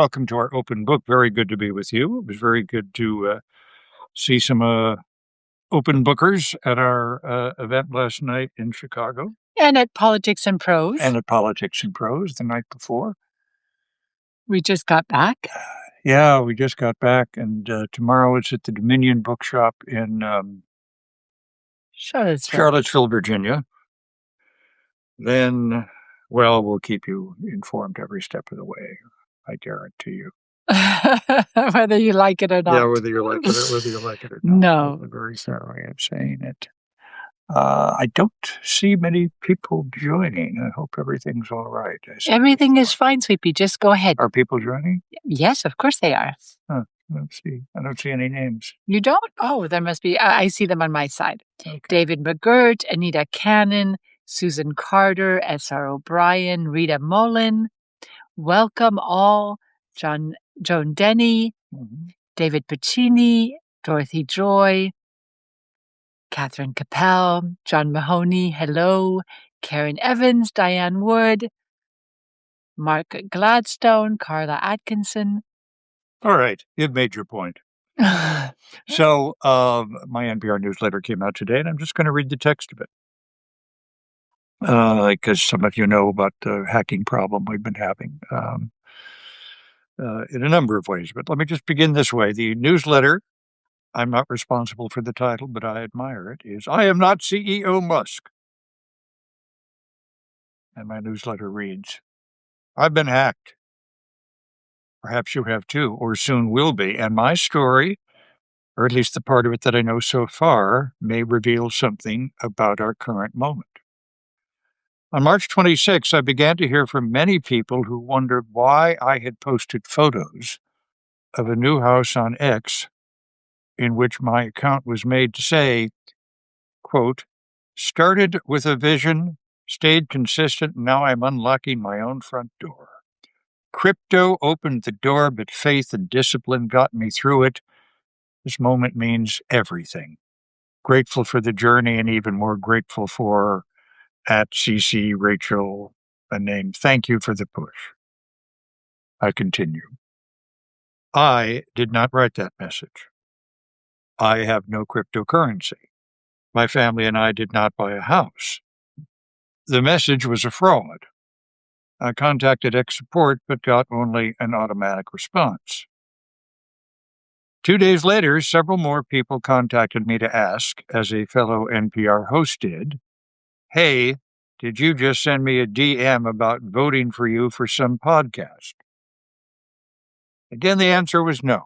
Welcome to our open book. Very good to be with you. It was very good to see some open bookers at our event last night in Chicago. And at Politics and Prose. And at Politics and Prose the night before. We just got back. Yeah, we just got back, and tomorrow it's at the Dominion Bookshop in Charlottesville, Virginia. Then, well, we'll keep you informed every step of the way, I guarantee you. Whether you like it or not. Yeah, whether you like it or not. No. I'm very sorry I'm saying it. I don't see many people joining. I hope everything's all right. Everything is fine, Sweepy. Just go ahead. Are people joining? Yes, of course they are. Huh, let's see. I don't see any names. You don't? Oh, there must be. I see them on my side. Okay. David McGirt, Anita Cannon, Susan Carter, S.R. O'Brien, Rita Mullen. Welcome all. Joan Denny, David Pacini, Dorothy Joy, Catherine Capel, John Mahoney, hello, Karen Evans, Diane Wood, Mark Gladstone, Carla Atkinson. All right, you've made your point. So my NPR newsletter came out today, and I'm just going to read the text of it. Because some of you know about the hacking problem we've been having in a number of ways. But let me just begin this way. The newsletter, I'm not responsible for the title, but I admire it, is I Am Not CEO Musk. And my newsletter reads, I've been hacked. Perhaps you have too, or soon will be. And my story, or at least the part of it that I know so far, may reveal something about our current moment. On March 26, I began to hear from many people who wondered why I had posted photos of a new house on X in which my account was made to say, quote, started with a vision, stayed consistent, and now I'm unlocking my own front door. Crypto opened the door, but faith and discipline got me through it. This moment means everything. Grateful for the journey and even more grateful for at CC Rachel, a name. Thank you for the push. I continue. I did not write that message. I have no cryptocurrency. My family and I did not buy a house. The message was a fraud. I contacted X support, but got only an automatic response. 2 days later, several more people contacted me to ask, as a fellow NPR host did, hey, did you just send me a DM about voting for you for some podcast? Again, the answer was no.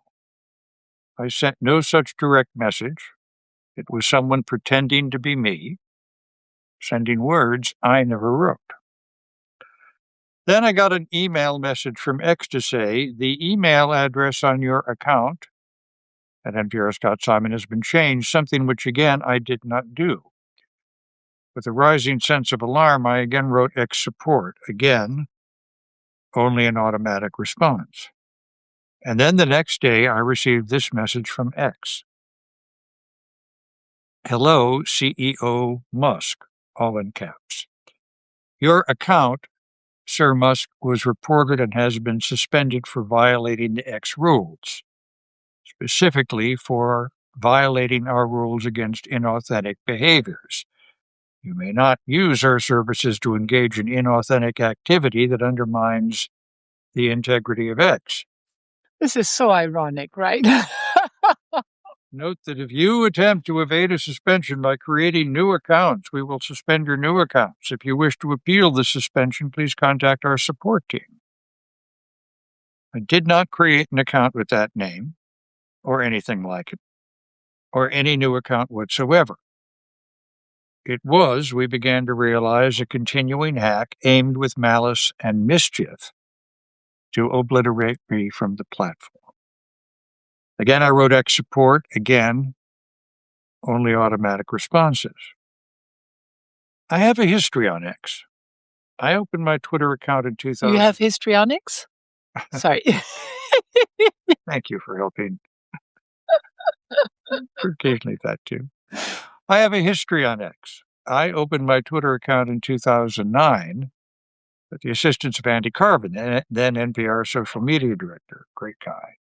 I sent no such direct message. It was someone pretending to be me, sending words I never wrote. Then I got an email message from X to say, the email address on your account at NPR Scott Simon has been changed, something which, again, I did not do. With a rising sense of alarm, I again wrote X support. Again, only an automatic response. And then the next day, I received this message from X. Hello, CEO Musk, all in caps. Your account, Sir Musk, was reported and has been suspended for violating the X rules, specifically for violating our rules against inauthentic behaviors. You may not use our services to engage in inauthentic activity that undermines the integrity of X. This is so ironic, right? Note that if you attempt to evade a suspension by creating new accounts, we will suspend your new accounts. If you wish to appeal the suspension, please contact our support team. I did not create an account with that name or anything like it, or any new account whatsoever. It was, we began to realize, a continuing hack aimed with malice and mischief to obliterate me from the platform. Again, I wrote X support. Again, only automatic responses. I have a history on X. I opened my Twitter account in 2000. You have history on X? Sorry. Thank you for helping. For occasionally that too. I have a history on X. I opened my Twitter account in 2009 with the assistance of Andy Carvin, then NPR social media director. Great guy.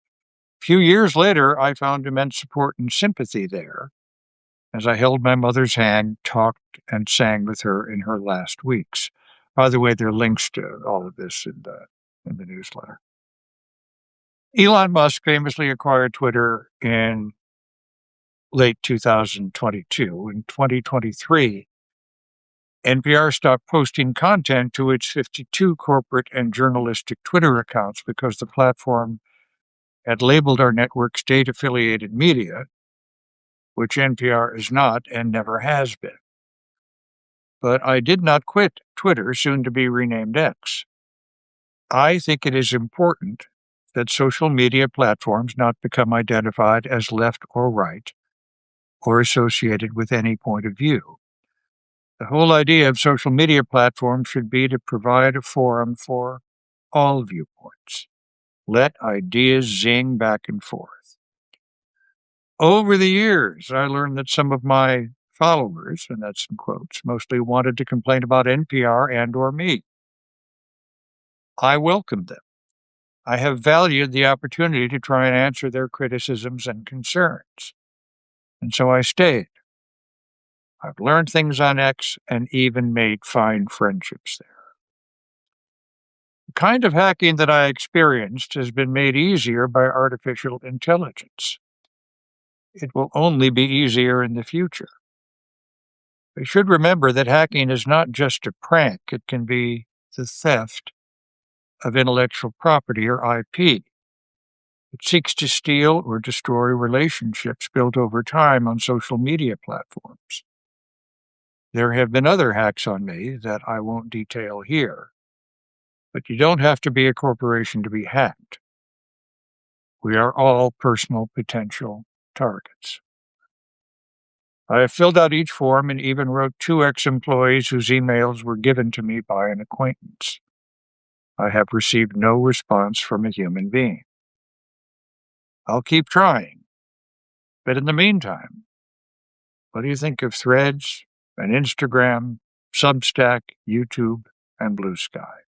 A few years later, I found immense support and sympathy there as I held my mother's hand, talked, and sang with her in her last weeks. By the way, there are links to all of this in the newsletter. Elon Musk famously acquired Twitter in late 2022. In 2023, NPR stopped posting content to its 52 corporate and journalistic Twitter accounts because the platform had labeled our network state-affiliated media, which NPR is not and never has been. But I did not quit Twitter, soon to be renamed X. I think it is important that social media platforms not become identified as left or right or associated with any point of view. The whole idea of social media platforms should be to provide a forum for all viewpoints. Let ideas zing back and forth. Over the years, I learned that some of my followers, and that's in quotes, mostly wanted to complain about NPR and or me. I welcomed them. I have valued the opportunity to try and answer their criticisms and concerns. And so I stayed. I've learned things on X and even made fine friendships there. The kind of hacking that I experienced has been made easier by artificial intelligence. It will only be easier in the future. We should remember that hacking is not just a prank. It can be the theft of intellectual property or IP. It seeks to steal or destroy relationships built over time on social media platforms. There have been other hacks on me that I won't detail here, but you don't have to be a corporation to be hacked. We are all personal potential targets. I have filled out each form and even wrote 2 ex-employees whose emails were given to me by an acquaintance. I have received no response from a human being. I'll keep trying. But in the meantime, what do you think of Threads and Instagram, Substack, YouTube, and Blue Sky?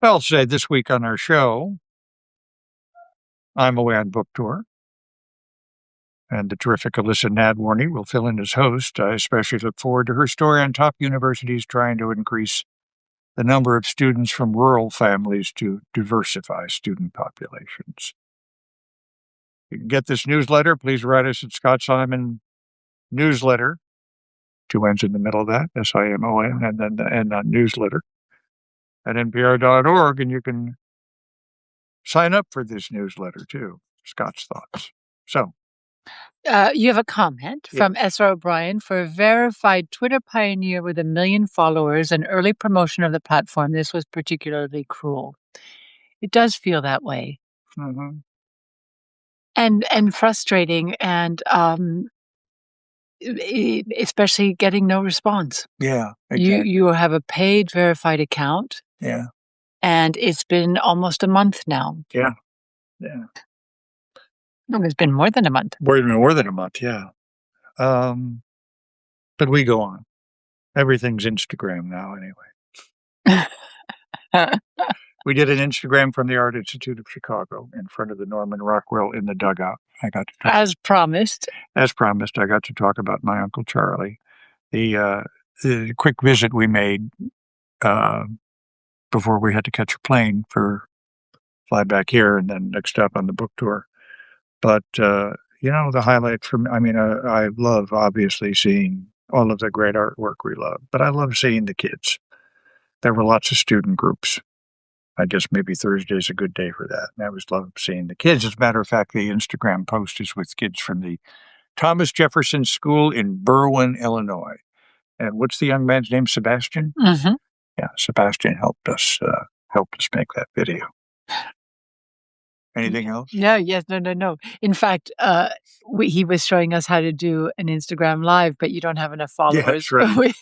Well, say this week on our show, I'm away on book tour, and the terrific Alyssa Nadworny will fill in as host. I especially look forward to her story on top universities trying to increase the number of students from rural families to diversify student populations. You can get this newsletter. Please write us at Scott Simon Newsletter, 2 N's in the middle of that, SIMON, and then the N on newsletter, at npr.org, and you can sign up for this newsletter too, Scott's Thoughts. So, you have a comment from Ezra O'Brien. For a verified Twitter pioneer with 1 million followers and early promotion of the platform, this was particularly cruel. It does feel that way. Mm-hmm. And frustrating, and especially getting no response. Yeah, exactly. You have a paid verified account. Yeah. And it's been almost a month now. Yeah. Yeah. No, it's been more than a month. More than a month, yeah. But we go on. Everything's Instagram now anyway. We did an Instagram from the Art Institute of Chicago in front of the Norman Rockwell in the dugout. I got to talk. As promised, I got to talk about my Uncle Charlie. The quick visit we made before we had to catch a plane for fly back here and then next up on the book tour. But, the highlight I love obviously seeing all of the great artwork we love, but I love seeing the kids. There were lots of student groups. I guess maybe Thursday is a good day for that. And I always love seeing the kids. As a matter of fact, the Instagram post is with kids from the Thomas Jefferson School in Berwyn, Illinois. And what's the young man's name? Sebastian? Mm-hmm. Yeah, Sebastian helped us make that video. Anything else? No. In fact, he was showing us how to do an Instagram Live, but you don't have enough followers. Yeah, that's right. We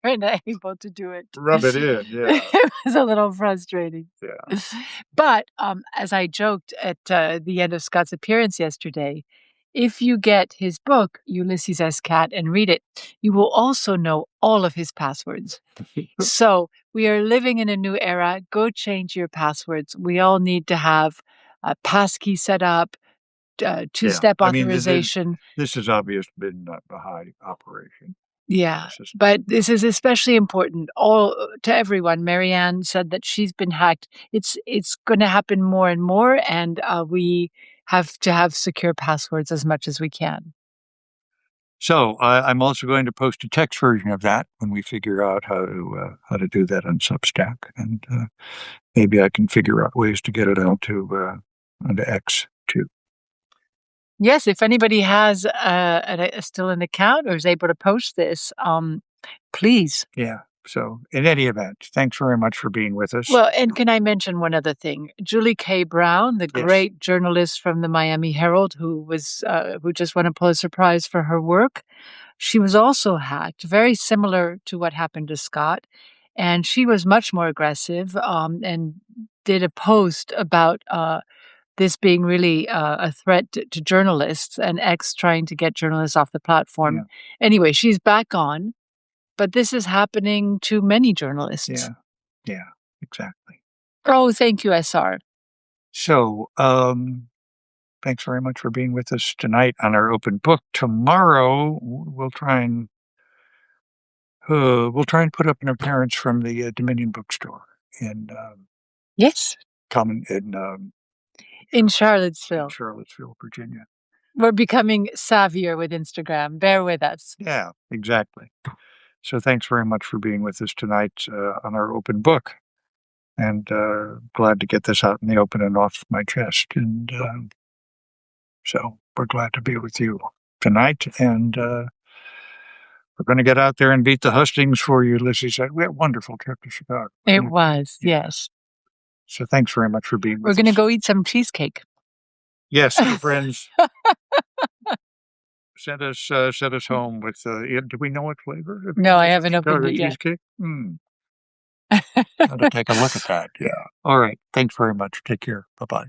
weren't able to do it. Rub it in, yeah. It was a little frustrating. Yeah. But as I joked at the end of Scott's appearance yesterday, if you get his book, Ulysses S. Cat, and read it, you will also know all of his passwords. So we are living in a new era. Go change your passwords. We all need to have a passkey set up, two-step I mean, this authorization. has obviously been a high operation. Yeah, This is- but this is especially important all to everyone. Marianne said that she's been hacked. It's going to happen more and more, and we have to have secure passwords as much as we can. So I'm also going to post a text version of that when we figure out how to do that on Substack, and maybe I can figure out ways to get it out to onto X too. Yes, if anybody has still an account or is able to post this, please. Yeah. So in any event, thanks very much for being with us. Well, and can I mention one other thing? Julie K. Brown, the Yes. great journalist from the Miami Herald, who just won a Pulitzer Prize for her work, she was also hacked, very similar to what happened to Scott, and she was much more aggressive and did a post about this being really a threat to journalists and X trying to get journalists off the platform. Yeah. Anyway, she's back on, but this is happening to many journalists. Yeah, exactly. Oh, thank you, SR. So thanks very much for being with us tonight on our open book. Tomorrow we'll try and put up an appearance from the Dominion Bookstore in Yes, in Charlottesville. Charlottesville, Virginia. We're becoming savvier with Instagram. Bear with us. Yeah, exactly. So thanks very much for being with us tonight on our open book, and glad to get this out in the open and off my chest. And so we're glad to be with you tonight, and we're going to get out there and beat the hustings for you, Ulysses. We had a wonderful trip to Chicago. It was, yes. So thanks very much for being with us. We're going to go eat some cheesecake. Yes, friends. Send us home with. Do we know what flavor? No, I haven't opened it yet. Cheesecake. I'll take a look at that. Yeah. All right. Thanks very much. Take care. Bye-bye.